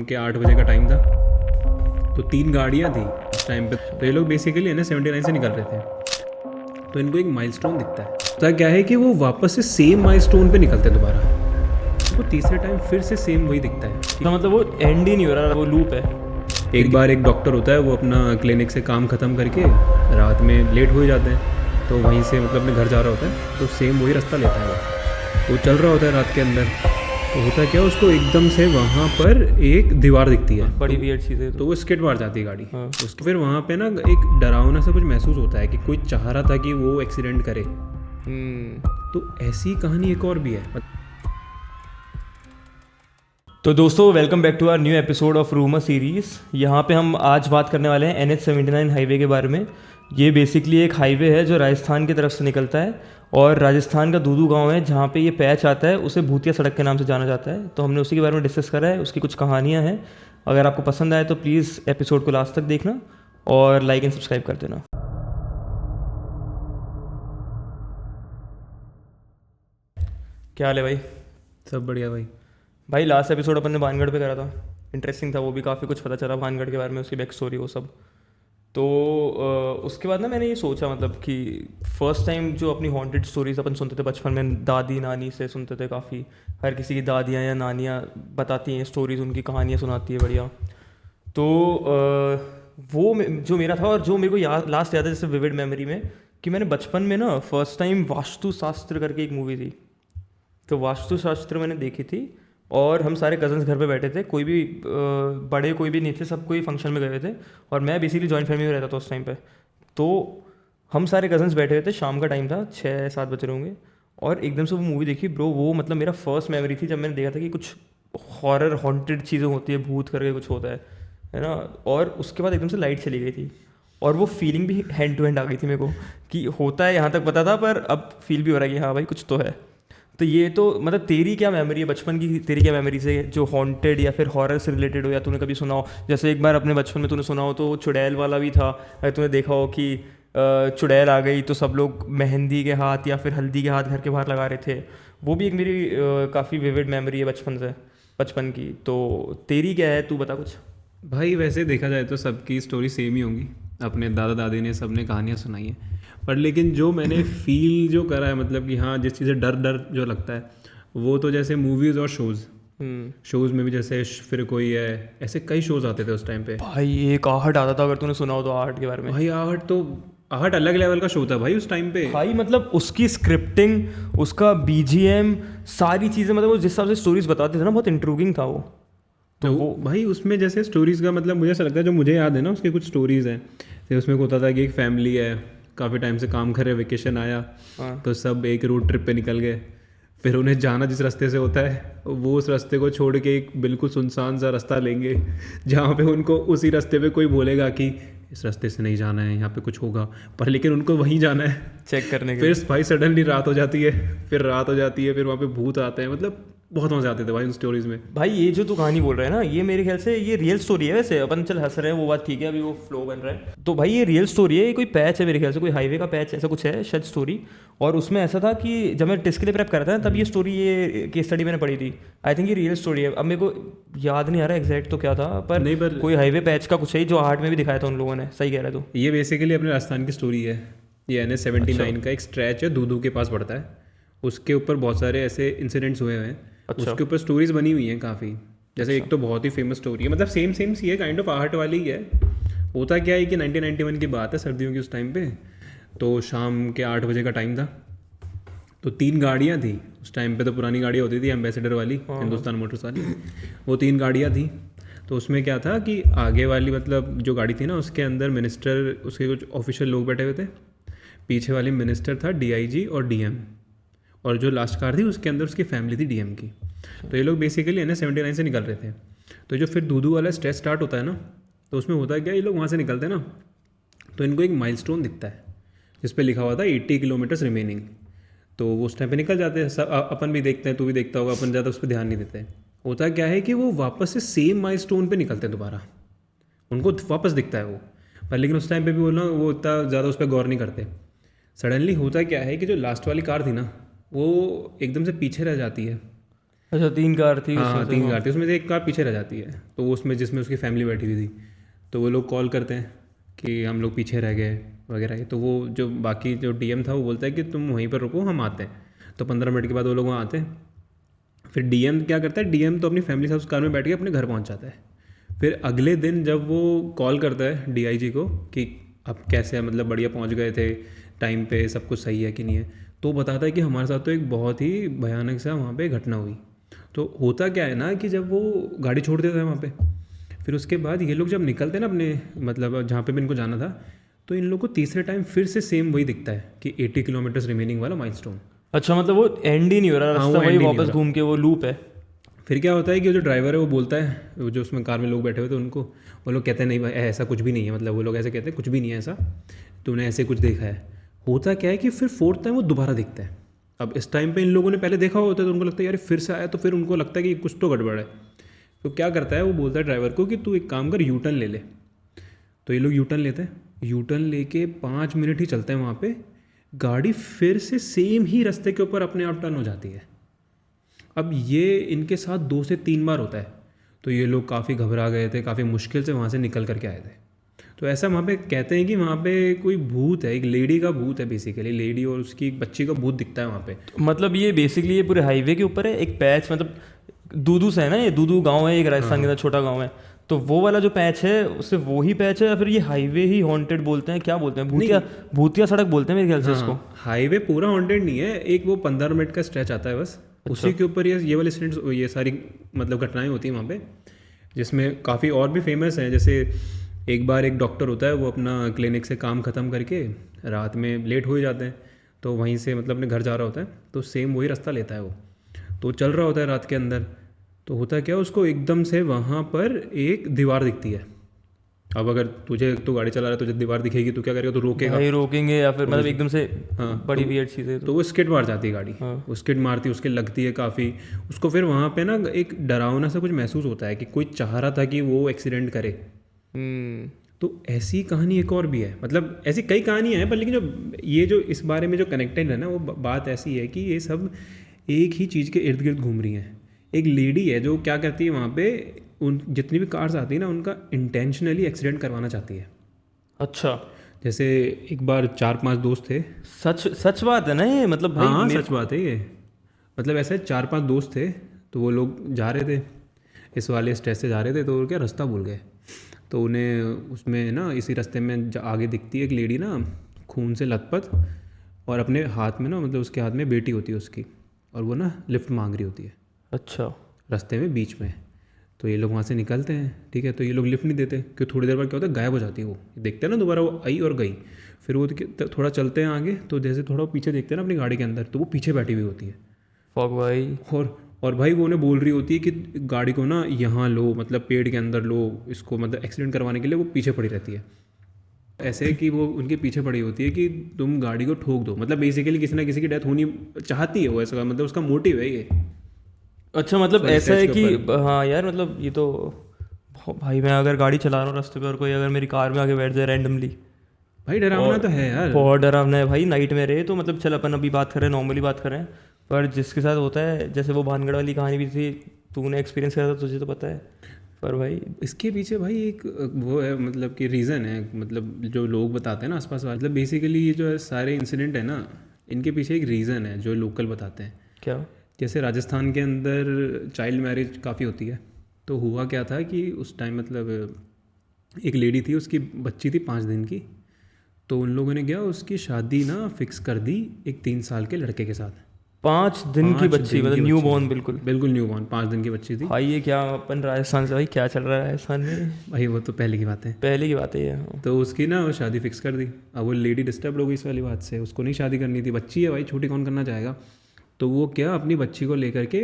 के 8 बजे का टाइम था, तो 3 गाड़ियाँ थी उस टाइम पे। तो ये लोग बेसिकली है ना 79 से निकल रहे थे, तो इनको एक माइलस्टोन दिखता है। तो क्या है कि वो वापस से सेम माइलस्टोन पे निकलते हैं दोबारा, वो तीसरे टाइम फिर से सेम वही दिखता है। तो मतलब वो एंड ही नहीं हो रहा, वो लूप है। एक बार एक डॉक्टर होता है, वो अपना क्लिनिक से काम ख़त्म करके रात में लेट हो ही जाते हैं, तो वहीं से मतलब अपने घर जा रहा होता है, तो सेम वही रास्ता लेता है वो चल रहा होता है रात के अंदर। तो होता क्या, उसको एकदम से वहाँ पर एक दीवार दिखती है, बड़ी वियर्ड चीज़ है। तो वो स्किड मार जाती है गाड़ी। हाँ। उसके फिर वहाँ पे ना एक डरावना सा कुछ महसूस होता है कि कोई चाह रहा था कि वो एक्सीडेंट करे। तो ऐसी कहानी एक और भी है। तो दोस्तों, welcome back to our new episode of rumour series. यहाँ पे हम आज बात करने वाले हैं NH79 हाईवे के बारे में। ये बेसिकली एक हाईवे है जो राजस्थान की तरफ से निकलता है, और राजस्थान का दूदू गांव है जहाँ पे ये पैच आता है, उसे भूतिया सड़क के नाम से जाना जाता है। तो हमने उसी के बारे में डिस्कस करा है, उसकी कुछ कहानियाँ हैं। अगर आपको पसंद आए तो प्लीज़ एपिसोड को लास्ट तक देखना और लाइक एंड सब्सक्राइब कर देना। क्या हाल है भाई? सब बढ़िया भाई। लास्ट एपिसोड अपन ने भानगढ़ पे करा था, इंटरेस्टिंग था वो भी, काफ़ी कुछ पता चला भानगढ़ के बारे में, उसकी बैक स्टोरी वो सब। तो उसके बाद ना मैंने ये सोचा, मतलब कि फ़र्स्ट टाइम जो अपनी हॉन्टेड स्टोरीज अपन सुनते थे बचपन में, दादी नानी से सुनते थे काफ़ी। हर किसी की दादियाँ या नानियाँ बताती हैं स्टोरीज, उनकी कहानियाँ सुनाती है बढ़िया। तो वो जो मेरा था, और जो मेरे को लास्ट याद है जैसे विविड मेमोरी में, कि मैंने बचपन में ना फर्स्ट टाइम वास्तुशास्त्र करके एक मूवी थी, तो वास्तुशास्त्र मैंने देखी थी। और हम सारे कजन्स घर पे बैठे थे, कोई भी बड़े कोई भी नहीं थे, सब कोई फंक्शन में गए हुए थे, और मैं बेसिकली जॉइंट फैमिली में रहता था उस टाइम पे। तो हम सारे कजन्स बैठे हुए थे, शाम का टाइम था, 6-7 बजे होंगे, और एकदम से वो मूवी देखी ब्रो। वो मतलब मेरा फर्स्ट मेमोरी थी जब मैंने देखा था कि कुछ हॉरर हॉन्टेड चीज़ें होती है, भूत करके कुछ होता है ना। और उसके बाद एकदम से लाइट चली गई थी, और वो फीलिंग भी हैंड टू हैंड आ गई थी मेरे को कि होता है, यहाँ तक पता था, पर अब फील भी हो रहा है कि हाँ भाई कुछ तो है। तो ये तो मतलब तेरी क्या मेमोरी है बचपन की, तेरी क्या मेमोरी से जो हॉन्टेड या फिर हॉरर से रिलेटेड हो, या तूने कभी सुना हो? जैसे एक बार अपने बचपन में तूने सुना हो तो चुड़ैल वाला भी था, अगर तूने देखा हो कि चुड़ैल आ गई तो सब लोग मेहंदी के हाथ या फिर हल्दी के हाथ घर के बाहर लगा रहे थे। वो भी एक मेरी काफ़ी विविड मेमोरी है बचपन की। तो तेरी क्या है, तू बता कुछ। भाई वैसे देखा जाए तो सबकी स्टोरी सेम ही होंगी, अपने दादा दादी ने सबने कहानियाँ सुनाई हैं, पर लेकिन जो मैंने फील जो करा है, मतलब कि हाँ जिस चीज़ से डर डर जो लगता है, वो तो जैसे मूवीज़ और शोज़ में भी, जैसे फिर कोई है, ऐसे कई शोज़ आते थे उस टाइम पे। भाई एक आहट आता था, अगर तूने सुना हो तो आहट के बारे में। भाई आहट अलग लेवल का शो था भाई उस टाइम पे। भाई मतलब उसकी स्क्रिप्टिंग, उसका BGM, सारी चीज़ें, मतलब वो जिस हिसाब से स्टोरीज बताते थे ना, बहुत इंट्रूगिंग था वो। तो वो भाई उसमें जैसे स्टोरीज़ का मतलब मुझे ऐसा लगता है, जो मुझे याद है ना उसके कुछ स्टोरीज़ हैं, तो उसमें होता था कि एक फैमिली है, काफ़ी टाइम से काम कर रहे, वेकेशन आया, तो सब एक रोड ट्रिप पे निकल गए। फिर उन्हें जाना जिस रास्ते से होता है, वो उस रास्ते को छोड़ के एक बिल्कुल सुनसान सा रास्ता लेंगे, जहाँ पे उनको उसी रास्ते पे कोई बोलेगा कि इस रास्ते से नहीं जाना है, यहाँ पे कुछ होगा, पर लेकिन उनको वहीं जाना है चेक करने के। फिर भाई सडनली रात हो जाती है, फिर वहाँ पे भूत आते हैं, मतलब बहुत मज़ा आते थे भाई उन स्टोरीज़ में। भाई ये जो तू कहानी बोल रहा है ना, ये मेरे ख्याल से ये रियल स्टोरी है। वैसे अपन चल हंस रहे हैं, वो बात ठीक है, अभी वो फ्लो बन रहा है, तो भाई ये रियल स्टोरी है। ये कोई पैच है मेरे ख्याल से, कोई हाईवे का पैच ऐसा कुछ है शायद स्टोरी। और उसमें ऐसा था कि जब मैं टेस्ट के लिए प्रेप कर रहा था तब ये स्टोरी, ये केस स्टडी मैंने पढ़ी थी। आई थिंक ये रियल स्टोरी है। अब मेरे को याद नहीं आ रहा एग्जैक्ट तो क्या था, पर कोई हाईवे पैच का कुछ है जो आहट में भी दिखाया था उन लोगों ने। सही कह रहा है तू। ये बेसिकली अपने राजस्थान की स्टोरी है। ये NH79 का एक स्ट्रैच है, दूदू के पास पड़ता है, उसके ऊपर बहुत सारे ऐसे इंसिडेंट्स हुए हैं। अच्छा। उसके ऊपर स्टोरीज बनी हुई हैं काफ़ी। जैसे एक तो बहुत ही फेमस स्टोरी है, मतलब सेम सी है, काइंड ऑफ आहट वाली ही है। होता क्या है कि 1991 की बात है, सर्दियों की उस टाइम पे, तो शाम के 8 बजे का टाइम था, तो 3 गाड़ियाँ थी उस टाइम पे। तो पुरानी गाड़ियाँ होती थी एम्बेसडर वाली, हिंदुस्तान मोटर्स वाली, वो 3 गाड़ियाँ थी। तो उसमें क्या था कि आगे वाली मतलब जो गाड़ी थी ना, उसके अंदर मिनिस्टर, उसके कुछ ऑफिशियल लोग बैठे हुए थे। पीछे वाली मिनिस्टर था DIG और DM, और जो लास्ट कार थी उसके अंदर उसकी फैमिली थी DM की। तो ये लोग बेसिकली NH79 से निकल रहे थे। तो जो फिर दूदू वाला स्ट्रेच स्टार्ट होता है ना, तो उसमें होता है क्या, ये लोग वहाँ से निकलते हैं ना, तो इनको एक माइलस्टोन दिखता है जिस पे लिखा हुआ था 80 किलोमीटर्स रिमेनिंग। तो वो उस टाइम पे निकल जाते हैं, सब अपन भी देखते हैं, तू भी देखता होगा, अपन ज़्यादा उस पर ध्यान नहीं देते। होता क्या है कि वो वापस से सेम माइलस्टोन पे निकलते हैं दोबारा, उनको वापस दिखता है वो, पर लेकिन उस टाइम पे भी वो इतना ज़्यादा उस पर गौर नहीं करते। सडनली होता क्या है कि जो लास्ट वाली कार थी ना, वो एकदम से पीछे रह जाती है। अच्छा 3 कार थी हाँ उसमें से, 3 कार थी, उसमें से एक कार पीछे रह जाती है, तो उसमें जिसमें उसकी फैमिली बैठी हुई थी, तो वो लोग कॉल करते हैं कि हम लोग पीछे रह गए वगैरह। तो वो जो बाकी जो डीएम था वो बोलता है कि तुम वहीं पर रुको, हम आते हैं। तो 15 मिनट के बाद वो लोग वहाँ आते हैं। फिर डीएम क्या करता है, डीएम तो अपनी फैमिली से उस कार में बैठ के अपने घर पहुँच जाता है। फिर अगले दिन जब वो कॉल करता है डीआईजी को कि अब कैसे है, मतलब बढ़िया पहुँच गए थे टाइम पे, सब कुछ सही है कि नहीं है, तो वो बताता है कि हमारे साथ तो एक बहुत ही भयानक सा वहाँ पे घटना हुई। तो होता क्या है ना कि जब वो गाड़ी छोड़ देता है वहाँ पे, फिर उसके बाद ये लोग जब निकलते हैं ना अपने मतलब जहाँ पे भी इनको जाना था, तो इन लोग को तीसरे टाइम फिर से सेम वही दिखता है कि 80 किलोमीटर्स रिमेनिंग वाला माइलस्टोन। अच्छा मतलब वो एंड ही नहीं हो रहा हाँ, रास्ता, वो वही end ही नहीं वापस हो रहा। घूम के वो लूप है। फिर क्या होता है कि जो ड्राइवर है वो बोलता है, वो जो उसमें कार में लोग बैठे हुए थे उनको, वो लोग कहते हैं नहीं भाई ऐसा कुछ भी नहीं है, मतलब वो लोग ऐसे कहते हैं कुछ भी नहीं है ऐसा, तूने ऐसे कुछ देखा है। होता क्या है कि फिर फोर्थ टाइम वो दोबारा दिखता है। अब इस टाइम पे इन लोगों ने पहले देखा होता है तो उनको लगता है यार फिर से आया, तो फिर उनको लगता है कि कुछ तो गड़बड़ है। तो क्या करता है, वो बोलता है ड्राइवर को कि तू एक काम कर, यू टर्न ले ले। तो ये लोग यू टर्न लेते हैं, यू टर्न लेके 5 मिनट ही चलते हैं वहाँ पे, गाड़ी फिर से सेम ही रास्ते के ऊपर अपने आप टर्न हो जाती है। अब ये इनके साथ 2 से 3 बार होता है। तो ये लोग काफ़ी घबरा गए थे, काफ़ी मुश्किल से वहाँ से निकल करके आए थे। तो ऐसा वहाँ पे कहते हैं कि वहाँ पे कोई भूत है, एक लेडी का भूत है बेसिकली, लेडी और उसकी एक बच्ची का भूत दिखता है वहाँ पे। मतलब ये बेसिकली ये पूरे हाईवे के ऊपर है एक पैच, मतलब दूदू से है ना, ये दूदू गांव है एक राजस्थान के अंदर छोटा गांव है, तो वो वाला जो पैच है उससे वो ही पैच है, या फिर ये हाईवे ही हॉन्टेड बोलते हैं, क्या बोलते हैं, भूतिया भूतिया सड़क बोलते हैं मेरे ख्याल से इसको। हाईवे पूरा हॉन्टेड नहीं है, एक वो 15 मिनट का स्ट्रेच आता है बस, उसी के ऊपर ये वाले इंसिडेंट्स, ये सारी मतलब घटनाएं होती हैं वहाँ पे, जिसमें काफ़ी और भी फेमस हैं। जैसे एक बार एक डॉक्टर होता है, वो अपना क्लिनिक से काम ख़त्म करके रात में लेट हो ही जाते हैं, तो वहीं से मतलब अपने घर जा रहा होता है, तो सेम वही रास्ता लेता है वो, तो चल रहा होता है रात के अंदर। तो होता क्या, उसको एकदम से वहाँ पर एक दीवार दिखती है। अब अगर तुझे तो गाड़ी चला रहा है, तुझे दीवार दिखेगी तो क्या करेगा, तो रोकेगा। भाई रोकेंगे या फिर मतलब एकदम से हाँ, बड़ी वियर्ड चीज़ है तो वो स्किड मार जाती है गाड़ी, हाँ। वो स्किड मारती है, उसके लगती है काफ़ी। उसको फिर वहाँ पे ना एक डरावना सा कुछ महसूस होता है कि कोई चाह रहा था कि वो एक्सीडेंट करे। तो ऐसी कहानी एक और भी है, मतलब ऐसी कई कहानियाँ हैं, पर लेकिन जो ये जो इस बारे में जो कनेक्टेड है ना, वो बात ऐसी है कि ये सब एक ही चीज़ के इर्द गिर्द घूम रही हैं। एक लेडी है जो क्या करती है वहाँ पे, उन जितनी भी कार्स आती है ना, उनका इंटेंशनली एक्सीडेंट करवाना चाहती है। अच्छा जैसे एक बार 4-5 दोस्त थे। सच बात है ना ये, मतलब भाई हाँ सच बात है ये, मतलब ऐसे 4-5 दोस्त थे, तो वो लोग जा रहे थे इस वाले स्ट्रेच से जा रहे थे, तो वो क्या रास्ता भूल गए। तो उन्हें उसमें ना इसी रास्ते में आगे दिखती है एक लेडी ना, खून से लथपथ, और अपने हाथ में ना, मतलब उसके हाथ में बेटी होती है उसकी, और वो ना लिफ्ट मांग रही होती है। अच्छा रास्ते में बीच में, तो ये लोग वहाँ से निकलते हैं, ठीक है, तो ये लोग लिफ्ट नहीं देते, क्योंकि थोड़ी देर बाद क्या होता है, गायब हो जाती है वो, देखते हैं ना दोबारा वो आई और गई। फिर वो थोड़ा चलते हैं आगे, तो जैसे थोड़ा पीछे देखते हैं ना अपनी गाड़ी के अंदर, तो वो पीछे बैठी हुई होती है। फक भाई। और भाई वो उन्हें बोल रही होती है कि गाड़ी को ना यहाँ लो, मतलब पेड़ के अंदर लो इसको, मतलब एक्सीडेंट करवाने के लिए वो पीछे पड़ी रहती है। ऐसे कि वो उनके पीछे पड़ी होती है कि तुम गाड़ी को ठोक दो, मतलब बेसिकली किसी ना किसी की डेथ होनी चाहती है वो, ऐसा मतलब उसका मोटिव है ये। अच्छा मतलब Sorry, ऐसा है stretch कि के हाँ यार, मतलब ये तो भाई मैं अगर गाड़ी चला रहा हूँ रास्ते पे और कोई अगर मेरी कार में आके बैठ जाए रैंडमली, भाई डरावना तो है यार, बहुत डरावना है भाई। नाइट में रहे तो मतलब चल अपन अभी बात कर रहे हैं, नॉर्मली बात कर रहे हैं, पर जिसके साथ होता है, जैसे वो भानगढ़ वाली कहानी भी थी, तूने एक्सपीरियंस करा था, तुझे तो पता है। पर भाई इसके पीछे भाई एक वो है, मतलब कि रीज़न है, मतलब जो लोग बताते हैं ना आसपास वाले, मतलब बेसिकली ये जो सारे इंसिडेंट है ना, इनके पीछे एक रीज़न है जो लोकल बताते हैं। क्या? जैसे राजस्थान के अंदर चाइल्ड मैरिज काफ़ी होती है। तो हुआ क्या था कि उस टाइम मतलब एक लेडी थी, उसकी बच्ची थी 5 दिन की, तो उन लोगों ने क्या उसकी शादी ना फिक्स कर दी एक 3 साल के लड़के के साथ। 5 दिन की बच्ची, मतलब न्यू बॉर्न, बिल्कुल बिल्कुल न्यू बॉर्न 5 दिन की बच्ची थी। भाई ये क्या अपन राजस्थान से, भाई क्या चल रहा है राजस्थान में? भाई वो तो पहले की बात है, पहले की बात है ये। तो उसकी ना वो शादी फिक्स कर दी। अब वो लेडी डिस्टर्ब हो गई इस वाली बात से, उसको नहीं शादी करनी थी, बच्ची है भाई, छोटी कौन करना चाहेगा। तो वो क्या अपनी बच्ची को लेकर के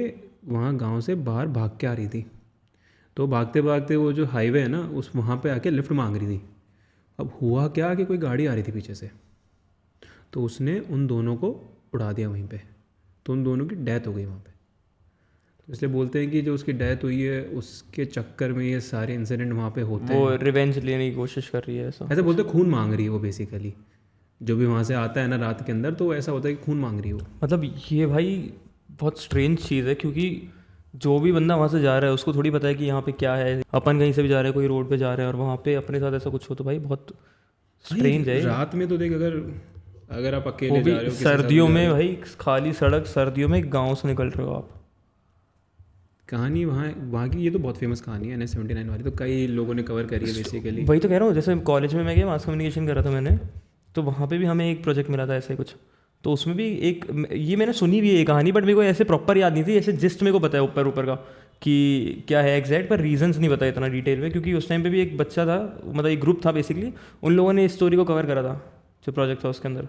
वहाँ गांव से बाहर भाग के आ रही थी। तो भागते भागते वो जो हाईवे है ना, उस वहाँ पे आके लिफ्ट मांग रही थी। अब हुआ क्या कि कोई गाड़ी आ रही थी पीछे से, तो उसने उन दोनों को उड़ा दिया वहीं पे, तो उन दोनों की डेथ हो गई वहाँ पे। तो इसलिए बोलते हैं कि जो उसकी डेथ हुई है उसके चक्कर में ये सारे इंसिडेंट वहाँ पे होते हैं। वो रिवेंज लेने की कोशिश कर रही है, ऐसा बोलते हैं, खून मांग रही है वो बेसिकली, जो भी वहाँ से आता है ना रात के अंदर, तो ऐसा होता है कि खून मांग रही है वो। मतलब ये भाई बहुत स्ट्रेंज चीज़ है, क्योंकि जो भी बंदा वहाँ से जा रहा है उसको थोड़ी पता है कि यहाँ पे क्या है। अपन कहीं से भी जा रहे हैं, कोई रोड पे जा रहे हैं और वहाँ पे अपने साथ ऐसा कुछ हो तो भाई बहुत स्ट्रेंज है। रात में तो देख, अगर आप वो अकेले भी जा रहे हो, किसी के साथ सर्दियों भी जा में रहे हो, भाई, खाली सड़क, सर्दियों में गाँव से निकल रहे हो आप। कहानी वहाँ की ये तो बहुत फेमस कहानी है NH-79 वाली, तो कई लोगों ने कवर करी है बेसिकली। वही तो कह रहा हूँ, जैसे कॉलेज में मैं गया, मास कम्युनिकेशन कर रहा था मैंने, तो वहाँ पे भी हमें एक प्रोजेक्ट मिला था ऐसे कुछ। तो उसमें भी एक, ये मैंने सुनी भी है ये कहानी, बट मेरे को ऐसे प्रॉपर याद नहीं थी। ऐसे जिस्ट मेरे को पता है ऊपर ऊपर का कि क्या है एग्जैक्ट, पर रीजंस नहीं पता इतना डिटेल में, क्योंकि उस टाइम पे भी एक बच्चा था, मतलब एक ग्रुप था बेसिकली, उन लोगों ने इस स्टोरी को कवर करा था जो प्रोजेक्ट था उसके अंदर।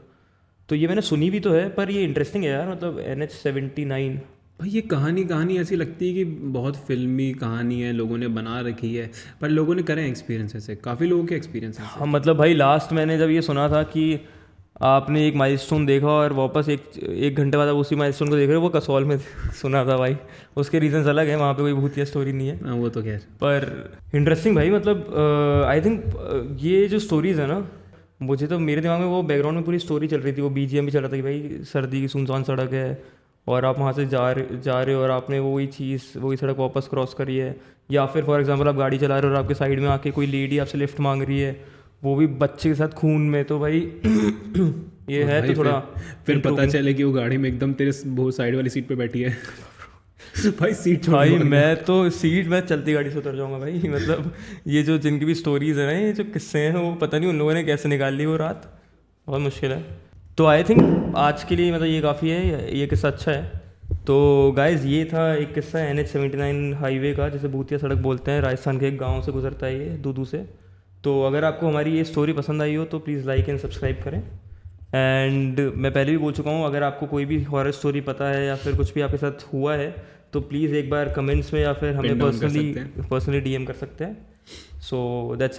तो ये मैंने सुनी भी तो है, पर ये इंटरेस्टिंग है यार, मतलब NH-79। भाई ये कहानी ऐसी लगती है कि बहुत फिल्मी कहानी है, लोगों ने बना रखी है, पर लोगों ने करे एक्सपीरियंस ऐसे, काफ़ी लोगों के एक्सपीरियंस हैं। हाँ मतलब भाई लास्ट मैंने जब ये सुना था कि आपने एक माइलस्टोन देखा और वापस एक घंटे बाद आप उसी माइलस्टोन को देख रहे हो, वो कसौल में सुना था भाई। उसके रीजंस अलग है, वहाँ पे कोई भूतिया स्टोरी नहीं है। हाँ वो तो खैर, पर इंटरेस्टिंग भाई, मतलब आई थिंक ये जो स्टोरीज़ है ना, मुझे तो मेरे दिमाग में वो बैकग्राउंड में पूरी स्टोरी चल रही थी, वो BGM भी चल रहा था कि भाई सर्दी की सुनसान सड़क है और आप वहाँ से जा रहे हो और आपने वही सड़क वापस क्रॉस करी है। या फिर फॉर एग्जांपल आप गाड़ी चला रहे हो और आपके साइड में आके कोई लेडी आपसे लिफ्ट मांग रही है, वो भी बच्चे के साथ खून में, तो भाई ये है भाई तो थोड़ा फिर पता चले कि वो गाड़ी में एकदम तेरे बहुत साइड वाली सीट पे बैठी है। भाई सीट छोड़ भाई दो। मैं तो सीट में चलती गाड़ी से उतर जाऊंगा भाई। मतलब ये जो जिनकी भी स्टोरीज है ना, ये जो किस्से हैं, वो पता नहीं उन लोगों ने कैसे निकाल ली वो रात, बहुत मुश्किल है। तो आई थिंक आज के लिए मतलब ये काफ़ी है, ये किस्सा अच्छा है। तो गाइज़ ये था एक किस्सा NH-79 हाईवे का, जिसे भूतिया सड़क बोलते हैं, राजस्थान के एक गाँव से गुजरता है ये, दूदू से। तो अगर आपको हमारी ये स्टोरी पसंद आई हो तो प्लीज़ लाइक एंड सब्सक्राइब करें। एंड मैं पहले भी बोल चुका हूँ, अगर आपको कोई भी हॉरर स्टोरी पता है या फिर कुछ भी आपके साथ हुआ है तो प्लीज़ एक बार कमेंट्स में या फिर हमें पर्सनली DM कर सकते हैं। So that's